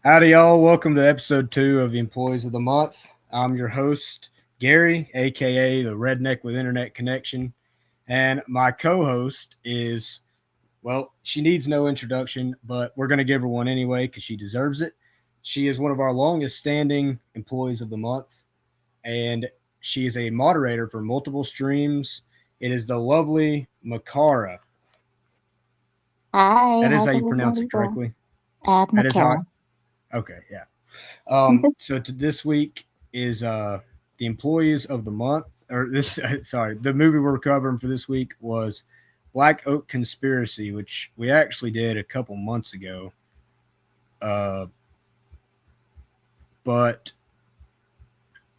Howdy, y'all. Welcome to episode 2 of the Employees of the Month. I'm your host, Gary, aka the Redneck with Internet Connection. And my co host is, well, she needs no introduction, but we're going to give her one anyway because she deserves it. She is one of our longest standing Employees of the Month, and she is a moderator for multiple streams. It is the lovely Macarah. Hi, That is how's how you pronounce everybody it doing? correctly. That is how Macarah. Okay, yeah. So to this week is the employees of the month, or this sorry, the movie we're covering for this week was Black Oak Conspiracy, which we actually did a couple months ago. Uh, but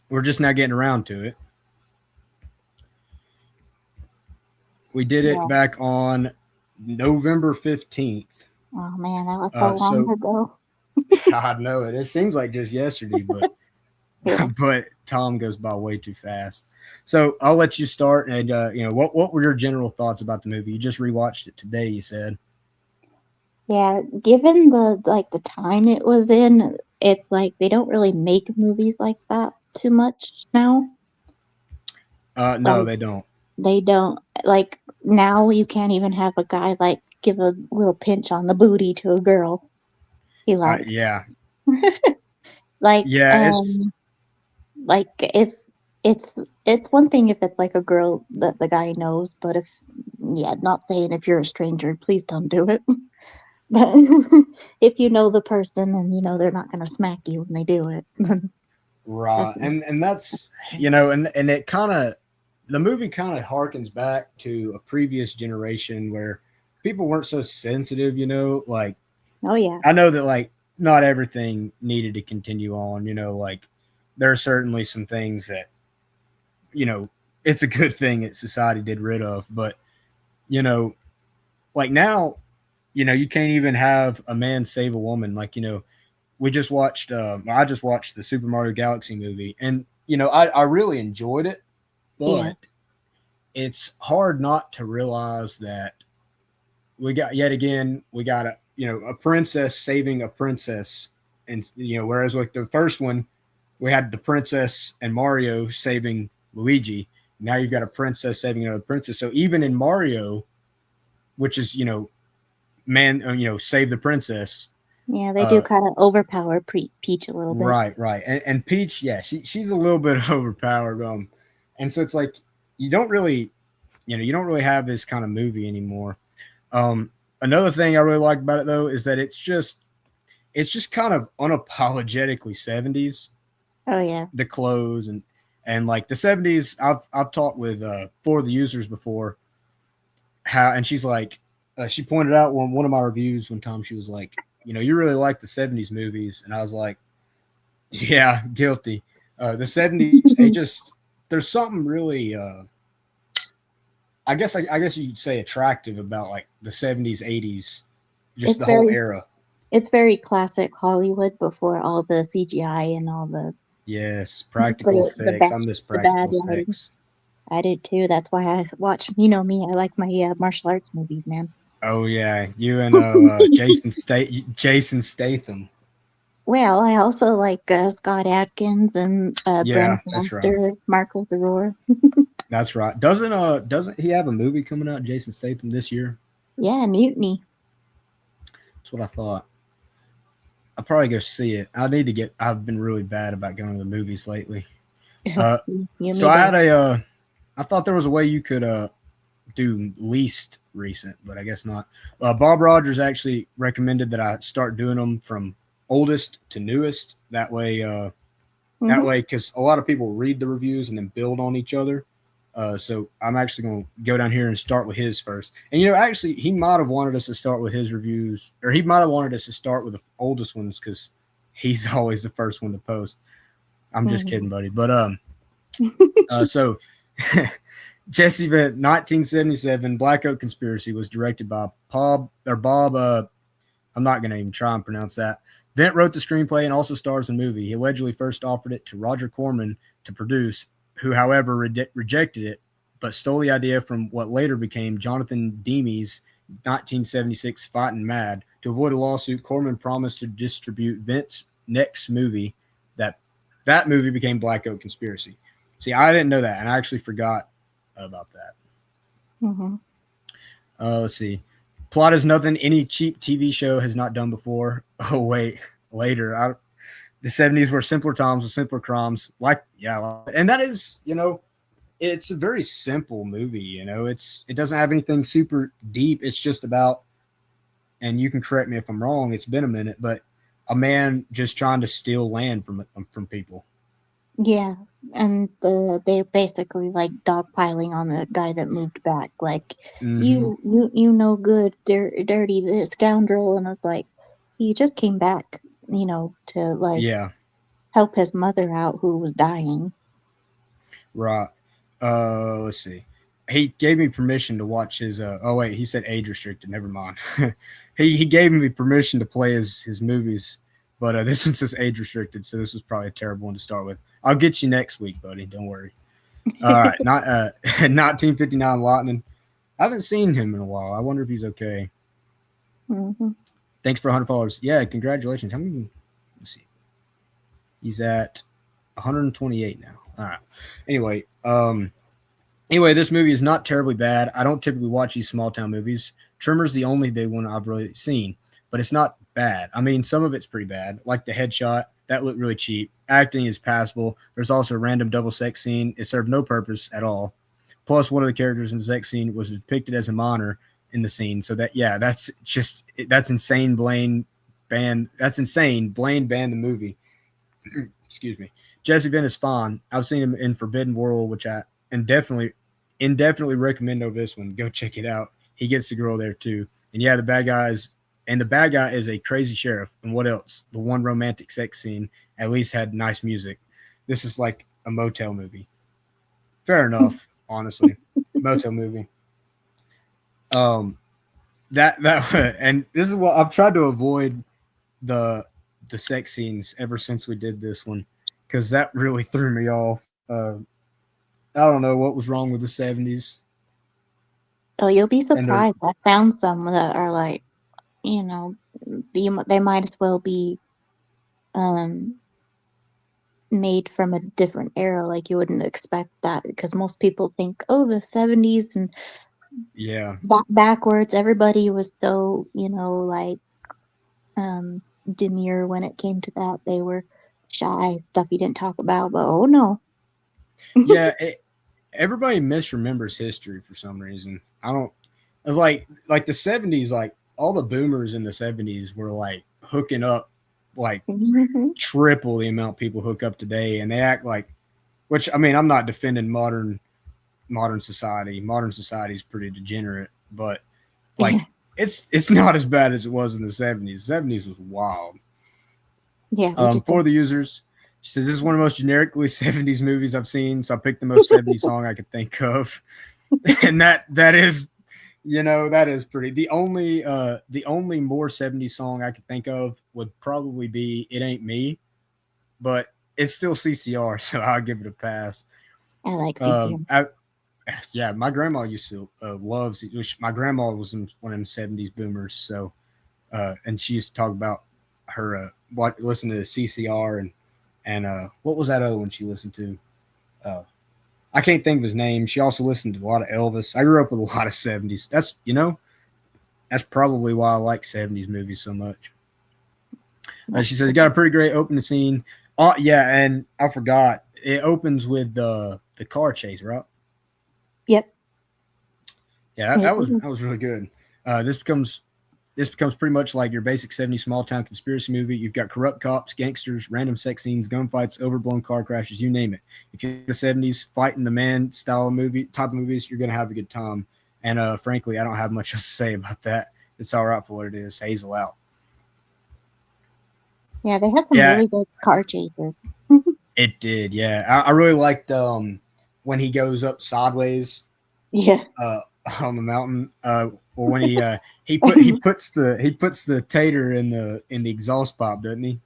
we're just now getting around to it. We did it Yeah. back on November 15th. Oh man, that was so long So ago. I know it. It seems like just yesterday, but Yeah. but time goes by way too fast. So I'll let you start. And what were your general thoughts about the movie? You just rewatched it today. You said, Yeah, given the time it was in, it's like they don't really make movies like that too much now. no, Like they don't. they don't like now you can't even have a guy like give a little pinch on the booty to a girl he likes. Yeah, Like yeah. It's like if it's it's one thing if it's like a girl that the guy knows, but if yeah, not saying if you're a stranger, please don't do it. But if you know the person and you know they're not gonna smack you when they do it, then right, that's and that's and it kind of the movie kind of harkens back to a previous generation where people weren't so sensitive. Like oh yeah, I know that not everything needed to continue on. Like there are certainly some things that you know it's a good thing that society did rid of, but you know like now, you can't even have a man save a woman. We just watched I just watched the Super Mario Galaxy movie, and I really enjoyed it, yeah, but it's hard not to realize that we got a princess saving a princess. And whereas like the first one we had the princess and Mario saving Luigi, now you've got a princess saving another princess. So even in Mario, which is man, save the princess. yeah. They do Uh, kind of overpower Peach a little bit. right, right, and Peach, yeah, she's a little bit overpowered. And so it's like you don't really, you don't really have this kind of movie anymore. Um, Another thing I really like about it though is that it's just kind of unapologetically 70s. Oh yeah, The clothes and like the 70s. I've talked with four of the users before, how, and she's like, she pointed out one of my reviews one time. She was like, you really like the 70s movies, and I was like, yeah, guilty. The 70s, there's something really, I guess you'd say attractive about like the 70s, 80s, just it's the whole very era. it's very classic Hollywood before all the CGI and all Yes, practical the effects. bad I miss the bad practical lighting. effects. I did too. That's why I watch. You know me. I like my martial arts movies, man. Oh yeah, you and Jason Statham. Well, I also like Scott Adkins and Yeah, Brent that's right. Foster, Marco Zaror. That's right. Doesn't he have a movie coming out, Jason Statham, this year? Yeah, Mutiny. That's what I thought. I'll probably go see it. I need to get. I've been really bad about going to the movies lately. Uh, You and so me I both. had I thought there was a way you could do least recent, but I guess not. Bob Rogers actually recommended that I start doing them from oldest to newest. That Hmm. way, because a lot of people read the reviews and then build on each other. So I'm actually going to go down here and start with his first. And actually, he might have wanted us to start with his reviews, or he might have wanted us to start with the oldest ones because he's always the first one to post. I'm just Hmm. kidding, buddy. But so Jesse Vent, 1977, Black Oak Conspiracy was directed by Bob. I'm not going to even try and pronounce that. Vent wrote the screenplay and also stars in the movie. He allegedly first offered it to Roger Corman to produce, who, however, rejected it, but stole the idea from what later became Jonathan Deme's 1976 Fightin' Mad, To avoid a lawsuit, Corman promised to distribute Vince's next movie. That that movie became Black Oak Conspiracy. See, I didn't know that, and I actually forgot about that. Hmm. Let's see. Plot is nothing any cheap TV show has not done before. Oh wait, later. The '70s were simpler times with simpler crimes. And that is, it's a very simple movie. It doesn't have anything super deep. It's just about, and you can correct me if I'm wrong. It's been a minute, but a man just trying to steal land from people. Yeah, and they basically like dogpiling on the guy that moved back, like Hmm. you no good, dirty this scoundrel, and I was like, he just came back, to like Yeah, help his mother out who was dying. right. Let's see. He gave me permission to watch his. Oh wait, he said age restricted. Never mind. He gave me permission to play his movies, but this one says age restricted, so this was probably a terrible one to start with. I'll get you next week, buddy. Don't worry. All right, not 1959 Lightning. I haven't seen him in a while. I wonder if he's okay. Hmm. Thanks for 100 followers. Yeah, congratulations. How many? Let's see. He's at 128 now. All right. Anyway, this movie is not terribly bad. I don't typically watch these small town movies. Trimmer's the only big one I've really seen, but it's not bad. I mean, some of it's pretty bad, like the headshot. That looked really cheap. Acting is passable. There's also a random double sex scene. It served no purpose at all. Plus, one of the characters in the sex scene was depicted as a minor in the scene. So that's insane. That's insane. Blaine banned the movie. Excuse me. Jesse Venn is fine. I've seen him in Forbidden World, which I indefinitely recommend over this one. Go check it out. He gets the girl there too. And yeah, the bad guy is a crazy sheriff. And what else? The one romantic sex scene at least had nice music. This is like a motel movie. Fair enough, honestly. Motel movie. Um, that and this is what I've tried to avoid the the sex scenes ever since we did this one because that really threw me off. I don't know what was wrong with the '70s Oh, you'll be and their surprised. I found some that are like, you know, they might as well be um made from a different era. Like you wouldn't expect that because most people think, oh, the 70s and yeah. backwards. Everybody was so, like um demure when it came to that. They were shy, stuff you didn't talk about. But oh no. Yeah, everybody misremembers history for some reason. I don't it's like the '70s. Like all the boomers in the '70s were like hooking up like Mhm. triple the amount people hook up today, and they act like. Which I mean, I'm not defending modern society. Modern society is pretty degenerate, but Yeah, like it's not as bad as it was in the '70s. The '70s was wild. yeah. We just For the users, she says this is one of the most generically '70s movies I've seen, so I picked the most '70s song I could think of, and that is, that is pretty. The only more '70s song I could think of would probably be "It Ain't Me," but it's still CCR, so I'll give it a pass. I like Um, CCM. I, yeah, my grandma used to love. My grandma was one of them '70s boomers, so and she used to talk about her listen to CCR and what was that other one she listened to? Uh, I can't think of his name. She also listened to a lot of Elvis. I grew up with a lot of '70s. That's probably why I like '70s movies so much. She says got a pretty great opening scene. Oh yeah, and I forgot it opens with the car chase, right? Yep. Yeah, that, Yep. that was that was really good. Uh, this becomes this becomes pretty much like your basic '70s small town conspiracy movie. You've got corrupt cops, gangsters, random sex scenes, gunfights, overblown car crashes, you name it. If you like the '70s fighting the man style of movie type of movies, you're gonna have a good time. And frankly, I don't have much else to say about that. It's all right for what it is. Hazel out. Yeah, they have some Yeah, really good car chases. it did. Yeah, I really liked when he goes up sideways Yeah. uh, on the mountain. Or when he puts the tater in the exhaust pipe, doesn't he?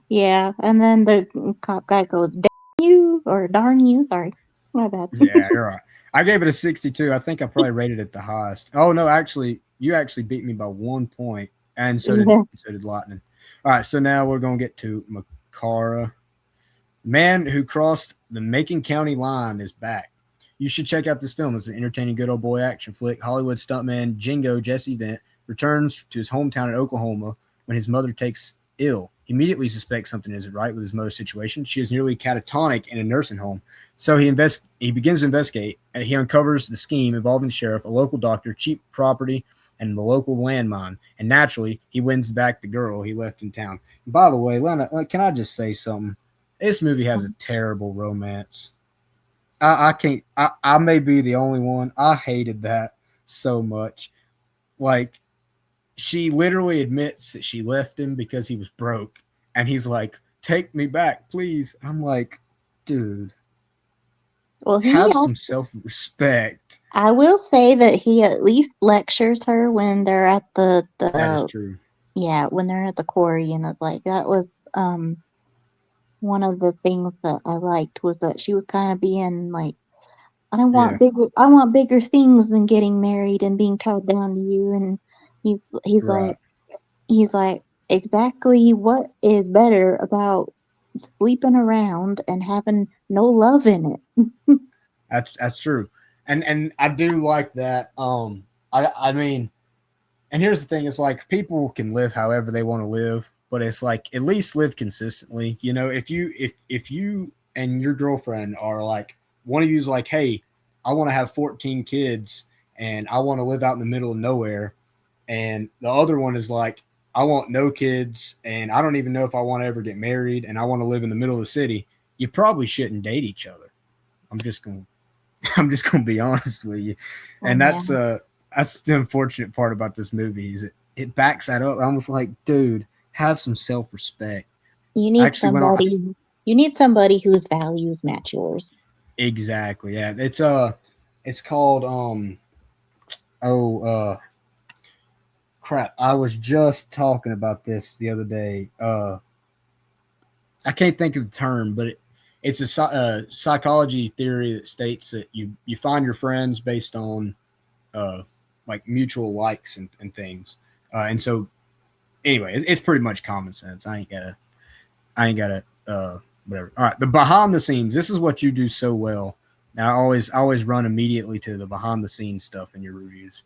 Yeah, and then the cop guy goes, "Damn you," or "Darn you." Sorry, my bad. Yeah, you're right. I gave it a 62. I think I probably rated it the highest. Oh no, actually, you actually beat me by 1 point. and Yeah. so did Lightning. All right, so now we're gonna get to Macarah. Man Who Crossed the Macon County Line is back. You should check out this film. It's an entertaining, good old boy action flick. Hollywood stuntman Jingo Jesse Vent returns to his hometown in Oklahoma when his mother takes ill. He immediately suspects something isn't right with his mother's situation. She is nearly catatonic in a nursing home. So he begins to investigate, and he uncovers the scheme involving the sheriff, a local doctor, cheap property, and the local landmine. And naturally, he wins back the girl he left in town. And by the way, Lena, can I just say something? This movie has a terrible romance. I can't. I may be the only one. I hated that so much. Like, she literally admits that she left him because he was broke, and he's like, "Take me back, please." I'm like, dude, Well, have some self respect. I will say that he at least lectures her when they're at That is true. yeah, when they're at the quarry, and it's like that was one of the things that I liked was that she was kind of being like, Yeah, I want bigger things than getting married and being tied down to you. And he's right. like he's like exactly what is better about sleeping around and having no love in it. That's true. And I do like that. I mean, and here's the thing: it's like people can live however they want to live, but it's like at least live consistently. You know, if you and your girlfriend are like, one of you's like, hey, I want to have 14 kids and I want to live out in the middle of nowhere, and the other one is like, I want no kids and I don't even know if I want to ever get married and I want to live in the middle of the city. You probably shouldn't date each other. I'm just gonna I'm just gonna be honest with you, Oh and yeah, that's the unfortunate part about this movie is it backs that up. I was like, dude, have some self respect. you I need actually went on somebody whose values match yours. exactly. Yeah, it's called oh crap. I was just talking about this the other day. I can't think of the term, but it's a psychology theory that states that you find your friends based on uh, like mutual likes and things. And so anyway, it's pretty much common sense. I ain't gotta whatever. All right, the behind the scenes. This is what you do so well. Now I always run immediately to the behind the scenes stuff in your reviews.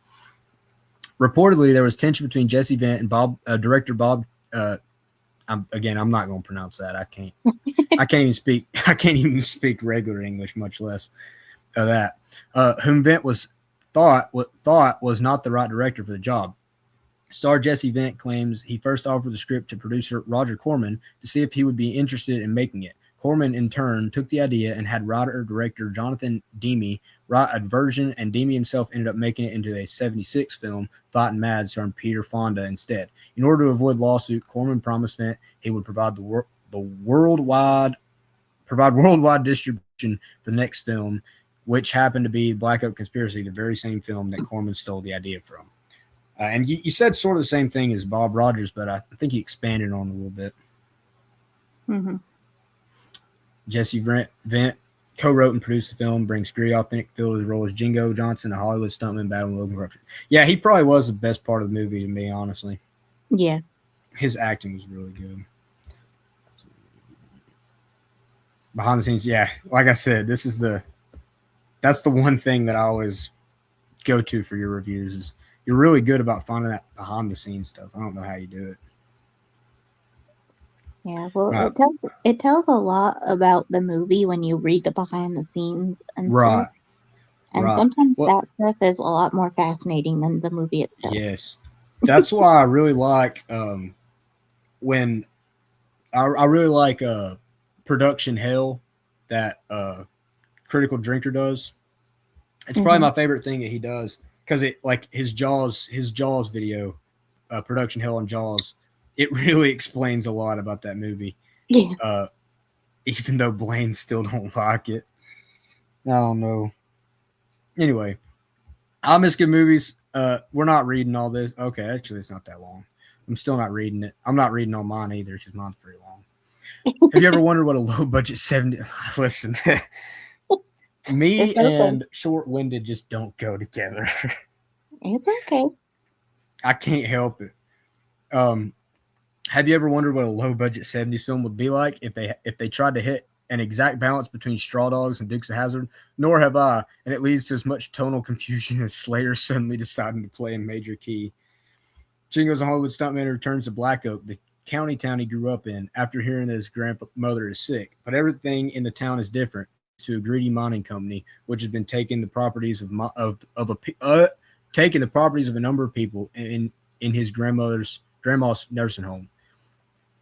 Reportedly, there was tension between Jesse Vent and director Bob. I'm not going to pronounce that. I can't. I can't even speak. I can't even speak regular English, much less that. Whom Vent thought was not the right director for the job. Star Jesse Vent claims he first offered the script to producer Roger Corman to see if he would be interested in making it. Corman, in turn, took the idea and had writer-director Jonathan Demme write a version, and Demme himself ended up making it into a 1976 film, Fighting Mad, starring Peter Fonda instead. In order to avoid lawsuit, Corman promised Vent he would the worldwide distribution for the next film, which happened to be Black Oak Conspiracy, the very same film that Corman stole the idea from. And you said sort of the same thing as Bob Rogers, but I think he expanded on it a little bit. Mm-hmm. Jesse Vent co-wrote and produced the film, brings gritty, authentic feel to the role as Jingo Johnson, a Hollywood stuntman battling local corruption. Yeah, he probably was the best part of the movie to me, honestly. Yeah. His acting was really good. Behind the scenes, yeah, like I said, that's the one thing that I always go to for your reviews is you're really good about finding that behind the scenes stuff. I don't know how you do it. Yeah, well, Right, it tells a lot about the movie when you read the behind the scenes and stuff. right, And right. sometimes Well, that stuff is a lot more fascinating than the movie itself. yes, that's why I really like when I really like production hell that Critical Drinker does. It's probably Mm-hmm. my favorite thing that he does because it like his Jaws video, production hell on Jaws. It really explains a lot about that movie. Yeah. Uh, even though Blaine still don't like it. I don't know. Anyway, I miss good movies. We're not reading all this. Okay, actually, it's not that long. I'm still not reading it. I'm not reading all mine either because mine's pretty long. Have you ever wondered what a low budget 70? Listen, It's me okay. and short winded just don't go together. It's okay. I can't help it. Um, have you ever wondered what a low budget '70s film would be like if they tried to hit an exact balance between Straw Dogs and Dukes of Hazzard? Nor have I, and it leads to as much tonal confusion as Slayer suddenly deciding to play a major key. Jingo's a Hollywood stuntman who returns to Black Oak, the county town he grew up in, after hearing that his grandmother is sick. But everything in the town is different, thanks to a greedy mining company, which has been taking the properties taking the properties of a number of people in his grandma's nursing home.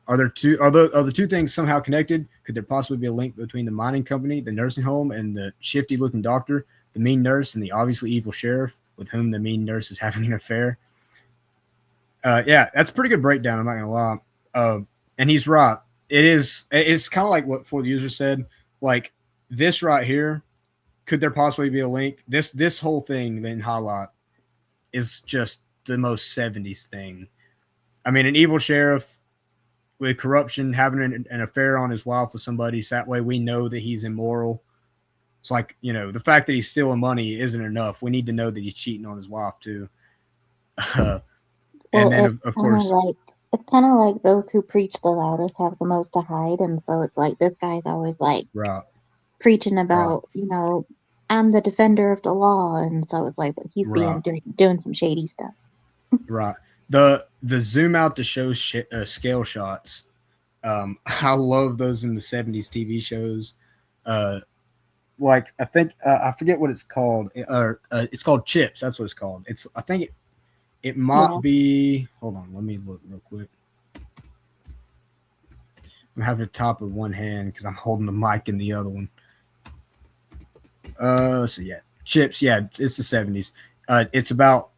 Are the two things somehow connected? Could there possibly be a link between the mining company, the nursing home, and the shifty looking doctor, the mean nurse, and the obviously evil sheriff with whom the mean nurse is having an affair? Yeah, that's a pretty good breakdown. I'm not gonna lie. And he's right. It is. It's kind of like what For the User said. Like this right here. Could there possibly be a link? This whole thing then highlight is just the most '70s thing. I mean, an evil sheriff with corruption having an affair on his wife with somebody. So that way we know that he's immoral. It's like, the fact that he's stealing money isn't enough. We need to know that he's cheating on his wife too. Well, And then of course, it's kind of like those who preach the loudest have the most to hide, and so it's like this guy's always like right, preaching right, about, I'm the defender of the law, and so it's like he's right, doing some shady stuff. right. The zoom out to show scale shots. I love those in the '70s TV shows. Uh, like I think I forget what it's called. It's called Chips. That's what it's called. I think it Yeah. might be. Hold on, let me look real quick. I'm having to top with one hand because I'm holding the mic in the other one. Let's see. Yeah, Chips. Yeah, it's the '70s. It's about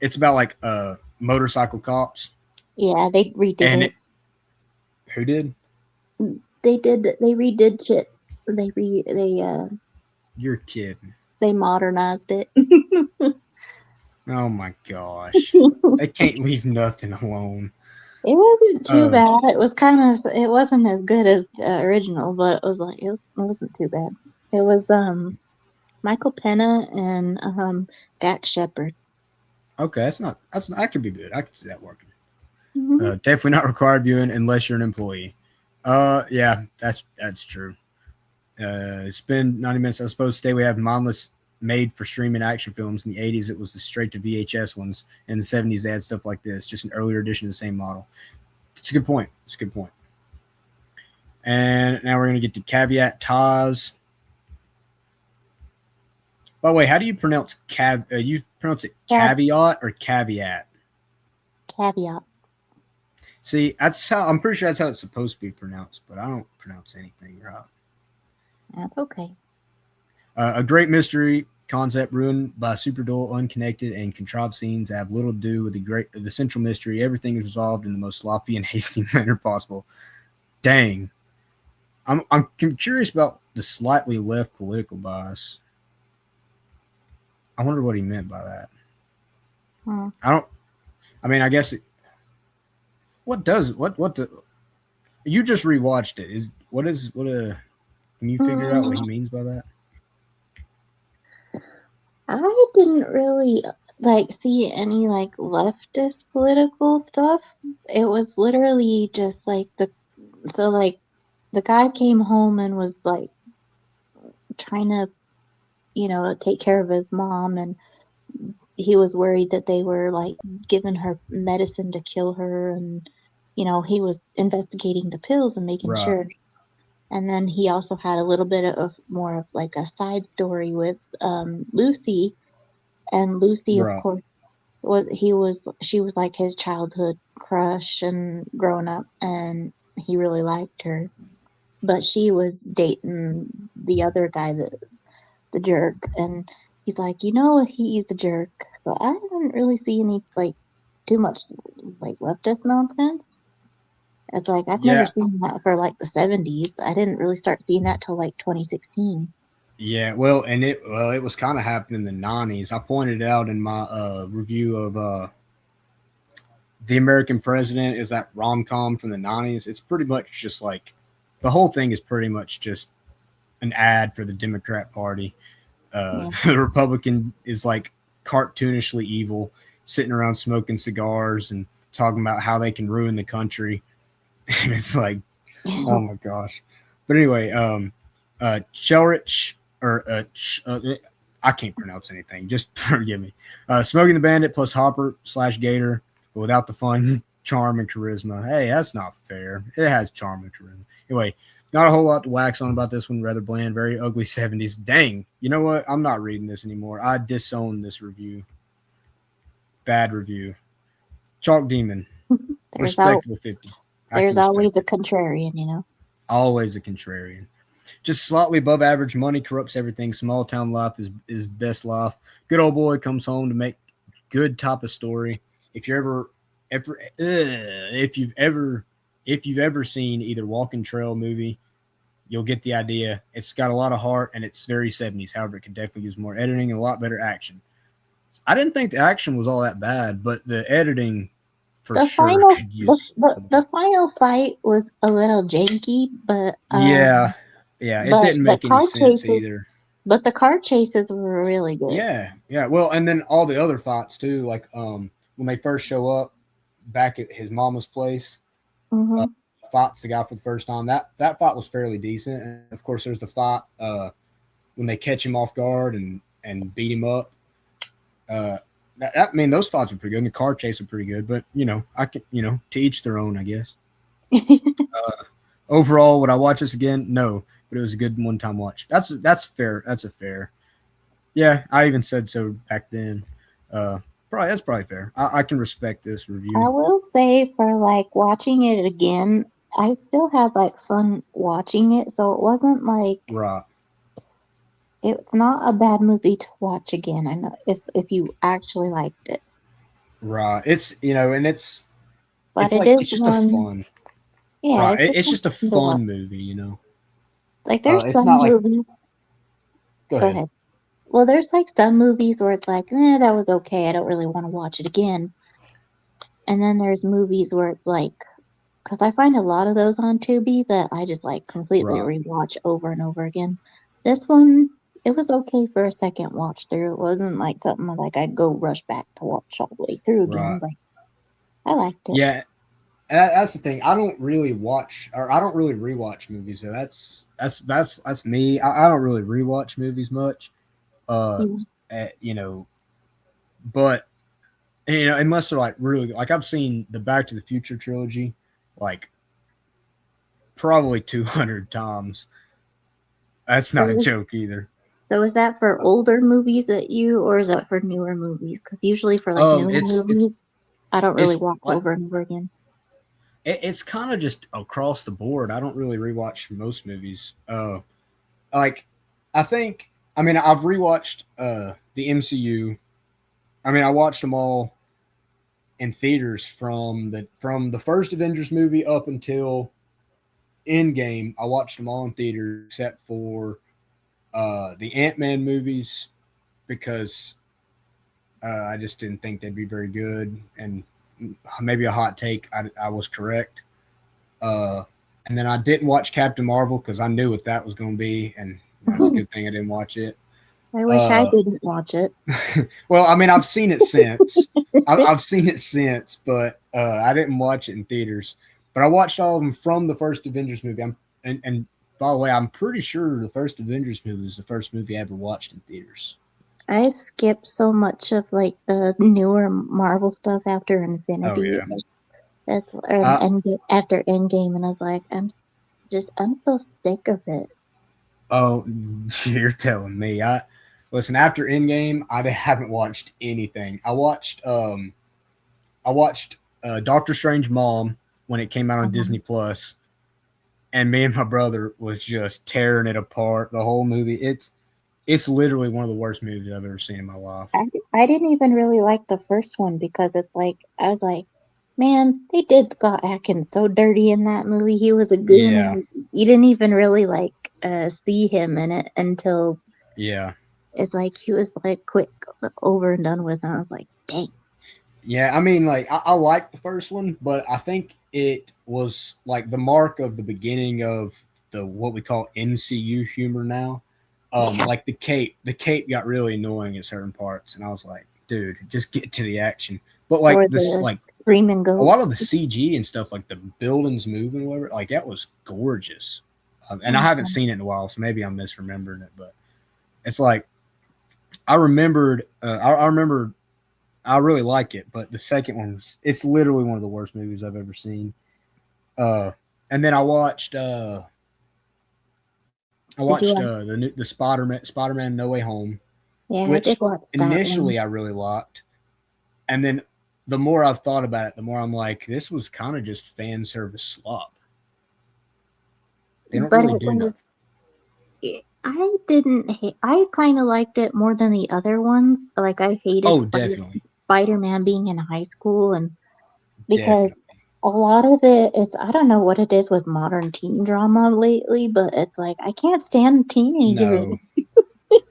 it's about like motorcycle cops. Yeah, they redid And it. who did? They redid shit. They You're kidding. they modernized it. Oh my gosh. They can't leave nothing alone. It wasn't too Uh, bad. It wasn't as good as the original, but it wasn't too bad. It was Michael Pena and Dak Shepard. okay, that could be good. I could see that working. Mm-hmm. Definitely not required viewing unless you're an employee. Yeah, that's true. It's been 90 minutes. I suppose today we have mindless made for streaming action films. In the '80s, it was the straight to VHS ones. In the '70s, they had stuff like this, just an earlier edition of the same model. It's a good point. It's a good point. And now we're going to get to caveat ties. By the way, how do you pronounce you pronounce it caveat or caveat? Caveat. See, that's how I'm pretty sure that's how it's supposed to be pronounced, but I don't pronounce anything right. That's okay. A great mystery concept ruined by super dull, unconnected, and contrived scenes that have little to do with the central mystery. Everything is resolved in the most sloppy and hasty manner possible. Dang, I'm curious about the slightly left political bias. I wonder what he meant by that. I don't. I mean, I guess. What does what the? You just rewatched it. What a? Can you figure out what he means by that? I didn't really see any leftist political stuff. It was literally just the guy came home and was trying to take care of his mom, and he was worried that they were giving her medicine to kill her, and he was investigating the pills and making Right. sure. And then he also had a little bit of more of a side story with Lucy, and Lucy, of Right. course, she was like his childhood crush and growing up, and he really liked her, but she was dating the other guy, the jerk, and he's like, he's the jerk. So I didn't really see any too much leftist nonsense. It's I've never Yeah. seen that for the '70s. I didn't really start seeing that till 2016. Yeah, well, and it was kind of happening in the '90s. I pointed out in my review of The American President is that rom com from the '90s. It's pretty much just like the whole thing is pretty much just an ad for the Democrat Party. Yeah. The Republican is like cartoonishly evil. sitting around smoking cigars and talking about how they can ruin the country. And it's like, oh my gosh. But anyway, Chelrich or I can't pronounce anything. Just forgive me. Smoking the Bandit plus Hopper slash Gator, but without the fun, charm, and charisma. Hey, that's not fair. It has charm and charisma. Anyway, not a whole lot to wax on about this one. Rather bland, very ugly 70s. Dang. You know what? I'm not reading this anymore. I disown this review. Bad review. Chalk Demon. there's al- Respectable 50. I can there's respect always a it. contrarian, you know. Always a contrarian. Just slightly above average. Money corrupts everything. Small town life is best life. Good old boy comes home to make good type of story. If you're if you've ever seen either Walking Trail movie, you'll get the idea. It's got a lot of heart and it's very 70s. However, it could definitely use more editing and a lot better action. I didn't think the action was all that bad, but the editing for The sure final could use some. the final fight was a little janky, Yeah, yeah, it but didn't make any sense either. the car chases were really good. Yeah, yeah. Well, and then all the other fights too, like when they first show up back at his mama's place, uh, Hmm. fights the guy for the first time. That fight was fairly decent. And of course, there's the fight when they catch him off guard and beat him up. I mean, those fights were pretty good. And the car chase were pretty good. But I can to each their own, I guess. Overall, would I watch this again? No, but it was a good one time watch. That's fair. That's a fair. Yeah, I even said so back then. Probably that's probably fair. I can respect this I review. will say for like watching it again, I still had like fun watching it, so it wasn't like Right, it's not a bad movie to watch again. I know if you actually liked it, right. It's and but it's it like is it's just a one. fun. Yeah, Right, it's just it's just a something to watch. fun movie. Like there's It's some not like movies. go Go ahead. ahead. Well, there's like some movies where it's like, that was okay. I don't really want to watch it again. And then there's movies where it's like, because I find a lot of those on Tubi that I just like completely Right, rewatch over and over again. This one, it was okay for a second watch through. It wasn't like something like I'd go rush back to watch all the way through again, right. but I liked it. Yeah, that's the thing. I don't really watch or I don't really rewatch movies. So that's me. I don't really rewatch movies much. Uh, You- you know, but unless they're like really like I've seen the Back to the Future trilogy like probably 200 times. That's not a So, joke either. so is that for older movies that or is that for newer movies? Because usually for like newer It's movies, I don't really it's watch like over and over again. it's kind of just across the board. I don't really rewatch most movies. Like I think I mean I've rewatched the MCU. I mean I watched them all in theaters from the first Avengers movie up until Endgame. I watched them all in theaters except for the Ant-Man movies because I just didn't think they'd be very good. And maybe a hot take, I was correct. Uh, and then I didn't watch Captain Marvel because I knew what that was going to be, and that's a good thing I didn't watch it. I wish I Uh, didn't watch it. well, I mean, I've seen it since. I've seen it since, but I didn't watch it in theaters. But I watched all of them from the first Avengers movie. And by the way, I'm pretty sure the first Avengers movie was the first movie I ever watched in theaters. I skipped so much of like the newer Marvel stuff after Oh Infinity. yeah. That's Uh, after Endgame, and I was like, I'm so sick of it. oh, you're telling me. I listen after Endgame. I haven't watched anything. I watched Doctor Strange Mom when it came out on Disney Um, Plus, and me and my brother was just tearing it apart. The whole movie. It's literally one of the worst movies I've ever seen in my life. I I didn't even really like the first one because it's like I was like, man, they did Scott Adkins so dirty in that movie. He was a goon, Yeah, and you didn't even really like see him in it until yeah, it's like he was like quick over and done with, and I was like, dang. yeah. I mean, like I like the first one, but I think it was like the mark of the beginning of the what we call MCU humor now. Yeah. Like the cape got really annoying at certain parts, and I was like, dude, just get to the action. But or like this, the like screaming a goat. lot of the CG and stuff, like the buildings moving, whatever, like that was gorgeous. And I haven't Mhm. seen it in a while, so maybe I'm misremembering it. But it's like I remembered. I remember. I really like it, but the second one was. It's literally one of the worst movies I've ever seen. Uh, and then I watched. I Did you watched like? the Spider Man No Way Home, Yeah, I did which watch that one. initially I really liked, and then the more I've thought about it, the more I'm like, this was kind of just fan service slop. They don't But really it do was. nothing. I didn't hate. I kind of liked it more than the other ones. Like I hated Oh, definitely, Spider-Man being in high school, and because definitely. a lot of it is, I don't know what it is with modern teen drama lately, but it's like I can't stand teenagers. No,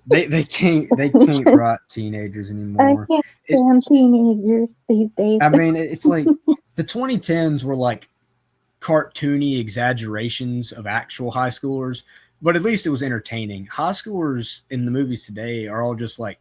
they can't write teenagers I anymore. can't It stand teenagers these days. I mean, it's like the 2010s were like cartoony exaggerations of actual high schoolers, but at least it was entertaining. High schoolers in the movies today are all just like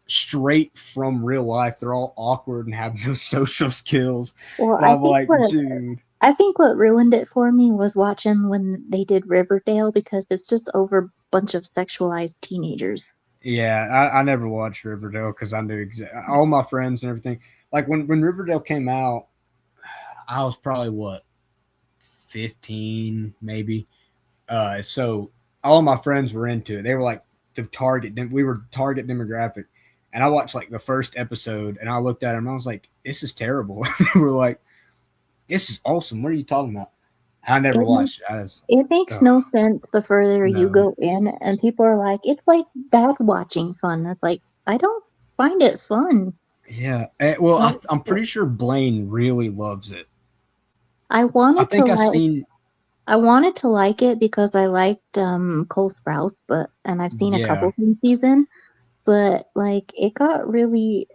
straight from real life. They're all awkward and have no social skills. Well, And I'm like, dude, I think what ruined it for me was watching when they did Riverdale because it's just over a bunch of sexualized teenagers. yeah, I never watched Riverdale because I knew all my friends and everything. Like when Riverdale came out, I was probably what 15 maybe. So all my friends were into it. They were like the target. We were target demographic, and I watched like the first episode, and I looked at them and I was like, "This is terrible." They were like, "This is awesome. What are you talking about?" I never It makes watched it. I was, it makes ugh, no sense the further you no, go in, and people are like, "It's like bad watching fun." It's like I don't find it fun. yeah. Well, Like, I'm pretty sure Blaine really loves it. I I wanted to think I like seen. I wanted to like it because I liked Cole Sprouse, but and I've seen a Yeah, couple from season, but like it got really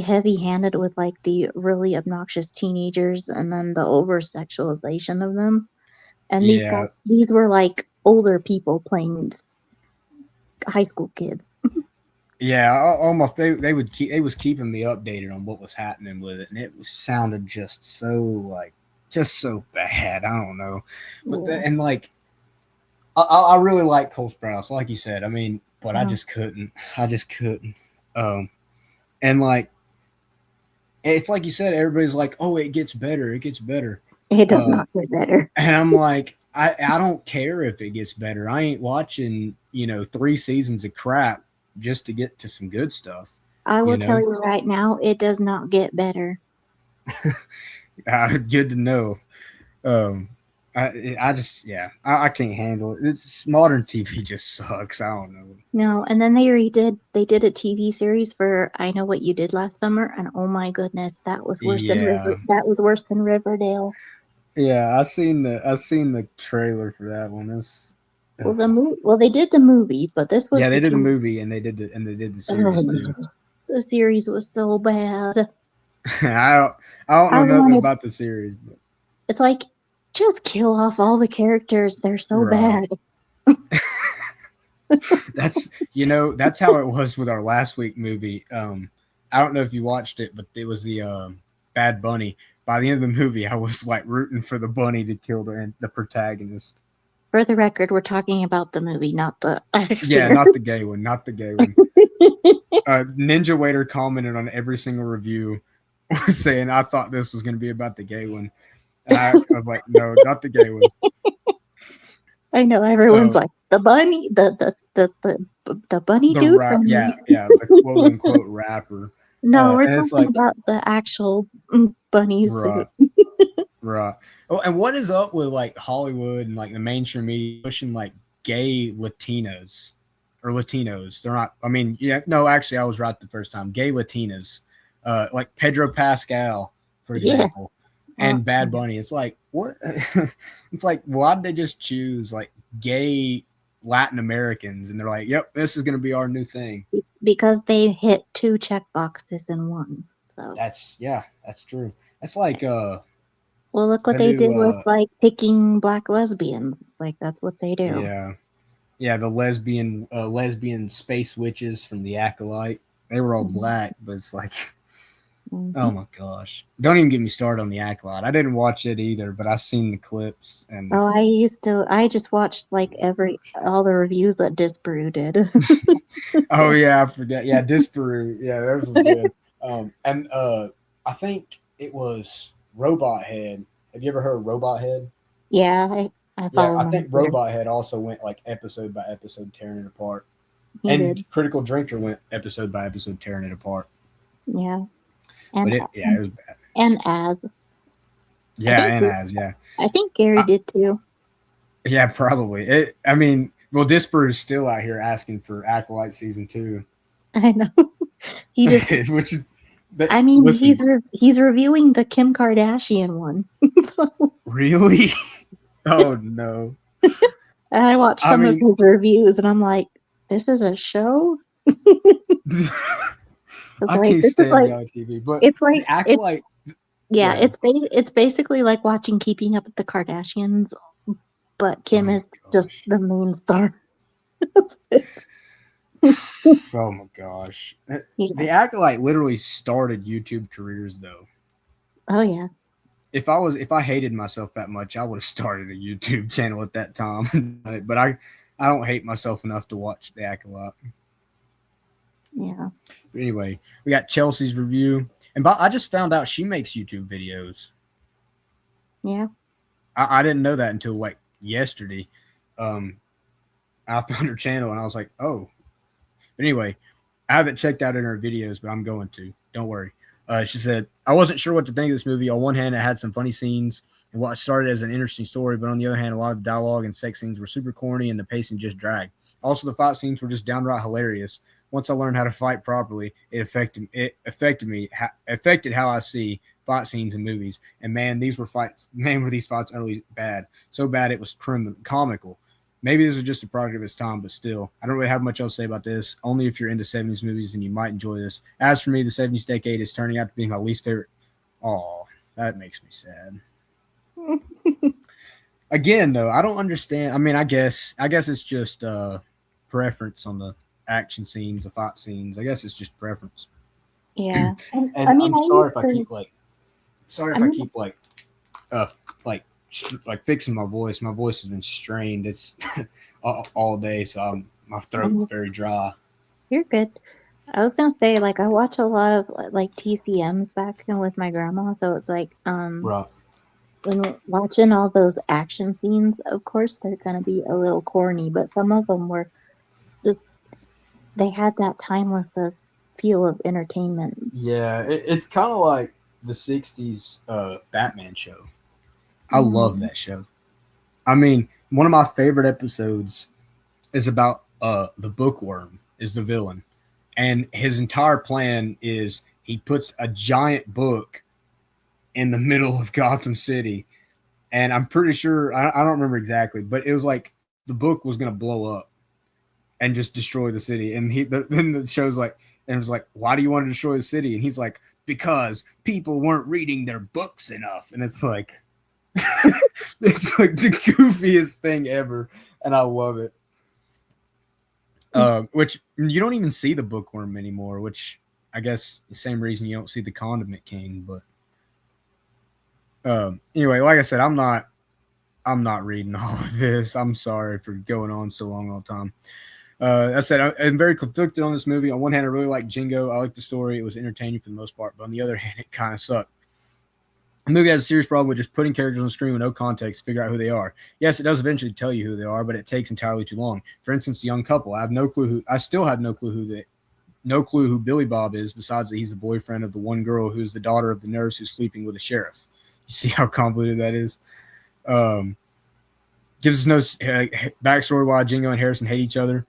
heavy-handed with like the really obnoxious teenagers and then the over sexualization of them. And yeah, these were like older people playing high school kids. yeah. All my they was keeping me updated on what was happening with it, and sounded just so like just so bad. I don't know, but Yeah. and like I really like Cole Sprouse, like you said. I mean, but I Uh, just couldn't. I just couldn't. Um, and like it's like you said, everybody's like, "Oh, it gets better. It gets better." it does Uh, not get better. and I'm like, I don't care if it gets better. I ain't watching 3 seasons of crap just to get to some good stuff. I You will tell know, you right now, it does not get better. good to know. Um, I just I can't handle it. It's modern TV just sucks. I don't know. No, and then they did a TV series for I Know What You Did Last Summer, and oh my goodness, Yeah, That was worse than Riverdale. yeah. I seen the trailer for that one. Well, they did the movie, but this was Yeah, the they did the TV. movie and they did the Oh series my too. God. The series was so bad. I don't I don't I know nothing wanted about the series, but It's like just kill off all the characters. They're so right. bad. That's how it was with our last week movie. I don't know if you watched it, but it was the Bad Bunny. By the end of the movie, I was like rooting for the bunny to kill the protagonist. For the record, we're talking about the movie, not the Yeah, actor. not the gay one, not the gay one. Ninja Waiter commented on every single review saying I thought this was going to be about the gay one, and I was like, no, not the gay one. I know everyone's Uh, like the bunny, the bunny the dude rap, from. yeah, the quote unquote rapper, No, we're and it's talking like, about the actual bunny suit. right, right. Oh, and what is up with like Hollywood and like the mainstream media pushing like gay Latinas or Latinos? They're not. I mean, yeah, no, actually, I was right the first time. Gay Latinas, like Pedro Pascal, for Yeah. example, and Bad Bunny. It's like what? It's like why did they just choose like gay Latin Americans? And they're like, yep, this is gonna be our new thing. Because they hit two check boxes in one. So, That's true. That's like well, look what the they new did with like picking black lesbians. Like that's what they do. yeah, yeah, the lesbian space witches from the Acolyte. They were all black, but it's like, oh my gosh! Don't even get me started on the Acolyte. I didn't watch it either, but I seen the clips and. Oh, I just watched like all the reviews that Disparu did. Oh yeah, I forget. Yeah, Disparu. Yeah, theirs was good. And I think it was Robot Head. Have you ever heard of Robot Head? Yeah, I Yeah, follow I him on think Twitter. Robot Head also went like episode by episode tearing it apart. He And did. Critical Drinker went episode by episode tearing it apart. Yeah. And But it was bad. and as I Yeah, think and as yeah. I think Gary I, did too. yeah, probably. I mean, well, Disparu's still out here asking for Acolyte season 2. I know. He just Which is I mean, listen, he's reviewing the Kim Kardashian one. really? Oh no. And I watched some of his reviews, and I'm like, "This is a show." I can't stand reality TV, but it's like the Acolyte. Yeah, it's basically like watching Keeping Up with the Kardashians, but Kim is just the main star. Oh my gosh. Yeah. The Acolyte literally started YouTube careers though. Oh yeah. If I hated myself that much, I would have started a YouTube channel at that time. But I don't hate myself enough to watch the Acolyte. Yeah. But anyway, we got Chelsea's review. And I just found out she makes YouTube videos. Yeah. I didn't know that until like yesterday. I found her channel and I was like, oh. But anyway, I haven't checked out in her videos, but I'm going to. Don't worry. She said, I wasn't sure what to think of this movie. On one hand, it had some funny scenes and what started as an interesting story, but on the other hand, a lot of the dialogue and sex scenes were super corny and the pacing just dragged. Also, the fight scenes were just downright hilarious. Once I learned how to fight properly, it affected how I see fight scenes in movies. And man, were these fights utterly bad. So bad it was comical. Maybe this was just a product of its time, but still, I don't really have much else to say about this. Only if you're into 70s movies, then you might enjoy this. As for me, the 70s decade is turning out to be my least favorite. Oh, that makes me sad. Again, though, I don't understand. I mean, I guess it's just preference on the action scenes, the fight scenes. I guess it's just preference. Yeah. And I mean, I'm sorry if I keep fixing my voice. My voice has been strained. It's all day, so my throat's very dry. You're good. I was gonna say, like, I watch a lot of like TCMs back with my grandma, so it's like, right. When watching all those action scenes, of course they're gonna be a little corny, but some of them were just they had that timeless feel of entertainment. Yeah, it's kind of like the '60s Batman show. I love that show. I mean, one of my favorite episodes is about the Bookworm is the villain, and his entire plan is he puts a giant book in the middle of Gotham City, and I'm pretty sure I don't remember exactly, but it was like the book was gonna blow up and just destroy the city. And then the show's like, and it was like, why do you want to destroy the city? And he's like, because people weren't reading their books enough. And it's like, it's like the goofiest thing ever, and I love it. Which you don't even see the Bookworm anymore, which I guess the same reason you don't see the Condiment King. But anyway, like I said, I'm not reading all of this. I'm sorry for going on so long all the time. I said I'm very conflicted on this movie. On one hand, I really like Jingo. I like the story. It was entertaining for the most part. But on the other hand, it kind of sucked. The movie has a serious problem with just putting characters on the screen with no context to figure out who they are. Yes, it does eventually tell you who they are, but it takes entirely too long. For instance, the young couple. I still have no clue who Billy Bob is, besides that he's the boyfriend of the one girl who's the daughter of the nurse who's sleeping with the sheriff. You see how convoluted that is? Gives us no backstory why Jingo and Harrison hate each other.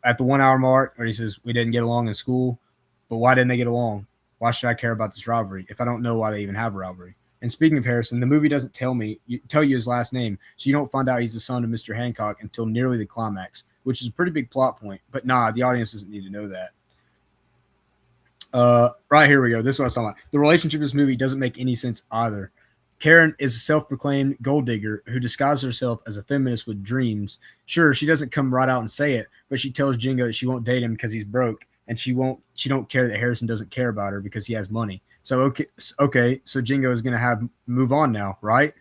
At the 1 hour mark, where he says, we didn't get along in school, but why didn't they get along? Why should I care about this rivalry if I don't know why they even have a rivalry? And speaking of Harrison, the movie doesn't tell you his last name, so you don't find out he's the son of Mr. Hancock until nearly the climax, which is a pretty big plot point. But nah, the audience doesn't need to know that. Right, here we go. This is what I was talking about. The relationship in this movie doesn't make any sense either. Karen is a self-proclaimed gold digger who disguises herself as a feminist with dreams. Sure, she doesn't come right out and say it, but she tells Jingo that she won't date him because he's broke. and she don't care that Harrison doesn't care about her because he has money. So okay, so Jingo is gonna have move on now, right?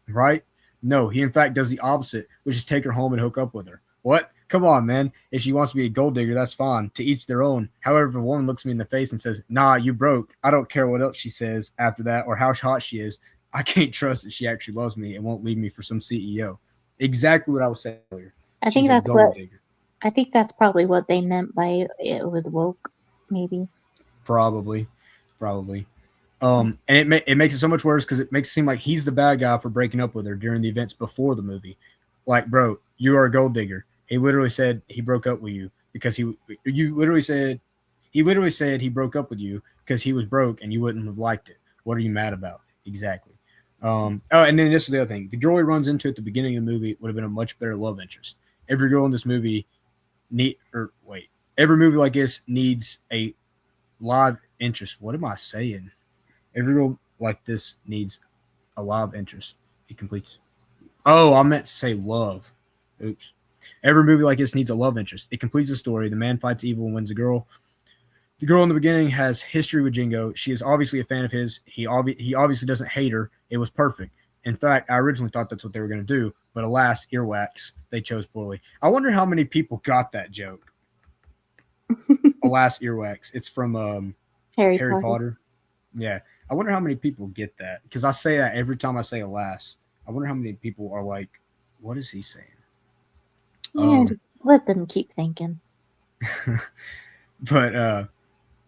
Right? No, he in fact does the opposite, which is take her home and hook up with her. What? Come on, man. If she wants to be a gold digger, that's fine. To each their own. However, if a woman looks me in the face and says, "Nah, you broke," I don't care what else she says after that or how hot she is. I can't trust that she actually loves me and won't leave me for some CEO. Exactly what I was saying earlier. I She's think a that's gold what digger. I think that's probably what they meant by it was woke, maybe. Probably. Probably. And it makes it so much worse because it makes it seem like he's the bad guy for breaking up with her during the events before the movie. Like, bro, you are a gold digger. He literally said he broke up with you because you literally said he broke up with you because he was broke and you wouldn't have liked it. What are you mad about? Exactly. And then this is the other thing. The girl he runs into at the beginning of the movie would have been a much better love interest. Every girl in this movie need or wait, every movie like this needs a live interest. What am I saying? Every girl like this needs a live interest. It completes. Oh, I meant to say love. Oops. Every movie like this needs a love interest. It completes the story. The man fights evil and wins the girl. The girl in the beginning has history with Jingo. She is obviously a fan of his. He obviously doesn't hate her. It was perfect. In fact, I originally thought that's what they were going to do, but alas, earwax. They chose poorly. I wonder how many people got that joke. Alas, earwax. It's from Harry Harry Potter. Potter. Yeah. I wonder how many people get that because I say that every time I say alas. I wonder how many people are like, what is he saying? Yeah, Um, just let them keep thinking. but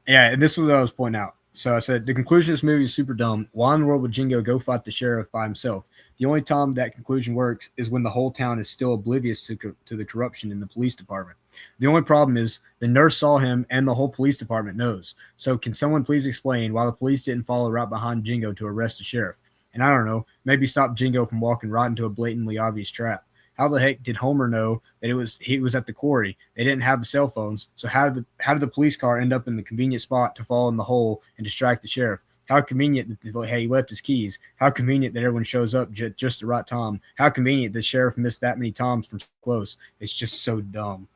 yeah, and this was what I was pointing out. So I said the conclusion of this movie is super dumb. Why in the world would Jingo go fight the sheriff by himself? The only time that conclusion works is when the whole town is still oblivious to the corruption in the police department. The only problem is the nurse saw him and the whole police department knows. So can someone please explain why the police didn't follow right behind Jingo to arrest the sheriff? And I don't know, maybe stop Jingo from walking right into a blatantly obvious trap. How the heck did Homer know that he was at the quarry? They didn't have the cell phones, so how did the police car end up in the convenient spot to fall in the hole and distract the sheriff? How convenient that he left his keys. How convenient that everyone shows up just the right time. How convenient the sheriff missed that many times from so close. It's just so dumb.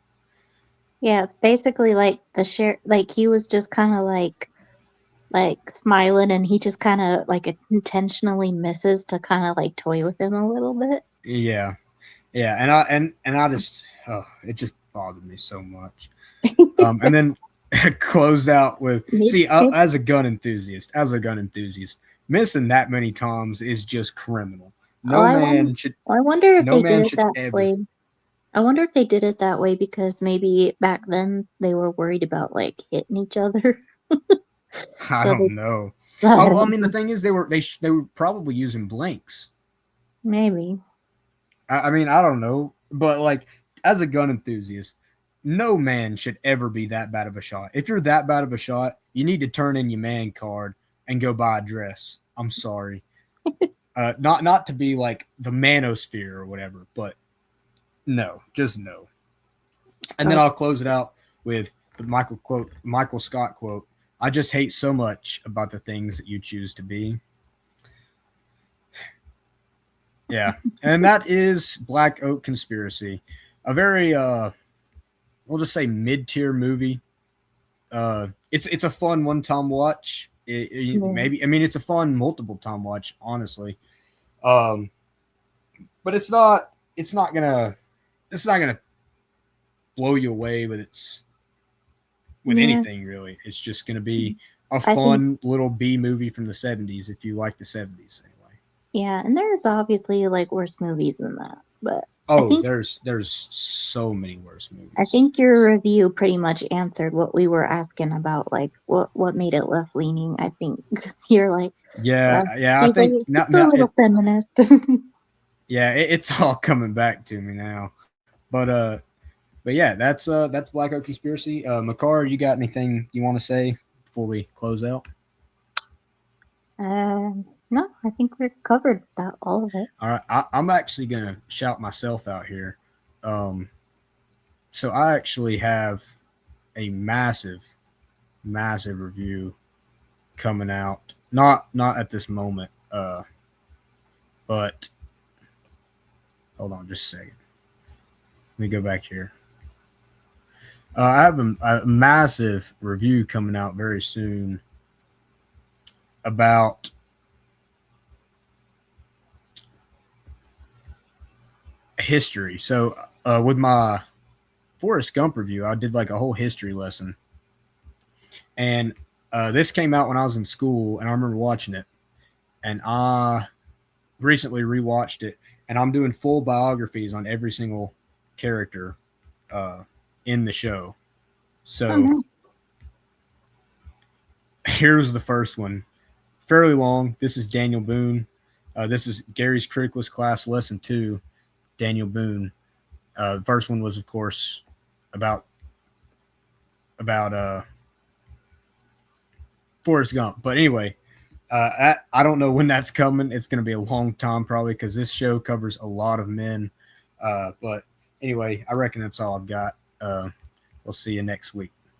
Yeah, it's basically like the share like he was just kind of like smiling and he just kind of like intentionally misses to kind of like toy with him a little bit. Yeah, yeah, and I just it just bothered me so much. And then closed out with Mid, see mid, as a gun enthusiast, missing that many times is just criminal. oh, I wonder if No they did man it should that ever. way. I wonder if they did it that way because maybe back then they were worried about like hitting each other. I So they, don't know. I Oh, I don't mean the know. thing is they were probably using blanks. Maybe. I mean I don't know, but like as a gun enthusiast, no man should ever be that bad of a shot. If you're that bad of a shot, you need to turn in your man card and go buy a dress. I'm sorry. Not to be like the manosphere or whatever, but no, just no. And then Oh, I'll close it out with the Michael Scott quote. I just hate so much about the things that you choose to be. Yeah. And that is Black Oak Conspiracy. A very we'll just say mid-tier movie. It's a fun one-time watch. yeah. Maybe I mean it's a fun multiple time watch, honestly. Um, but it's not gonna blow you away with Yeah. anything really. It's just gonna be a I think fun little B movie from the '70s if you like the '70s anyway. yeah, and there's obviously like worse movies than that, but I Oh, think there's so many worse I movies. think your review pretty much answered what we were asking about, like what made it left leaning. I think you're like, Yeah, well, yeah. I think she's now, a now little feminist. yeah, it's all coming back to me now. But but yeah, that's Black Oak Conspiracy. Macar, you got anything you want to say before we close out? No, I think we're covered about all of it. All right, I'm actually gonna shout myself out here. Um, so I actually have a massive review coming out. Not at this moment. But hold on just a second. Let me go back here. I have a massive review coming out very soon about history. So with my Forrest Gump review, I did like a whole history lesson, and this came out when I was in school, and I remember watching it, and I recently rewatched it, and I'm doing full biographies on every single character uh, in the show. Oh So no. here's the first one, fairly long. This is Daniel Boone. This is Gary's Criticless class lesson 2. Daniel Boone. The first one was, of course, about about Forrest Gump. But anyway, I don't know when that's coming. It's going to be a long time probably because this show covers a lot of men. But anyway, I reckon that's all I've got. We'll see you next week.